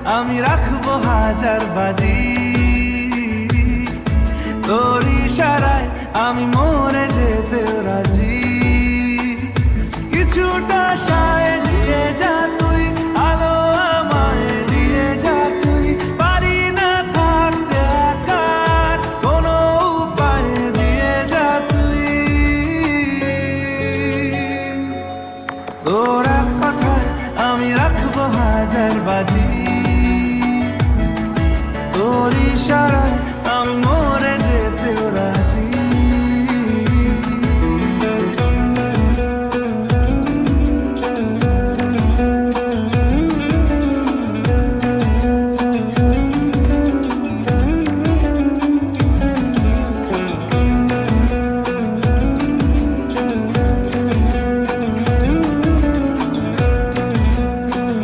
আমি রাখবো হাজার বাজি, তোর ইশারায় আমি মরে যেতে রাজি। কিছুটা সায় দিয়ে যা তুই, আলো আমায় দিয়ে যা তুই, পারি না থাকতে একা, কোনো উপায় দিয়ে যা তুই। তোর এক কথায় আমি রাখবো হাজার বাজি।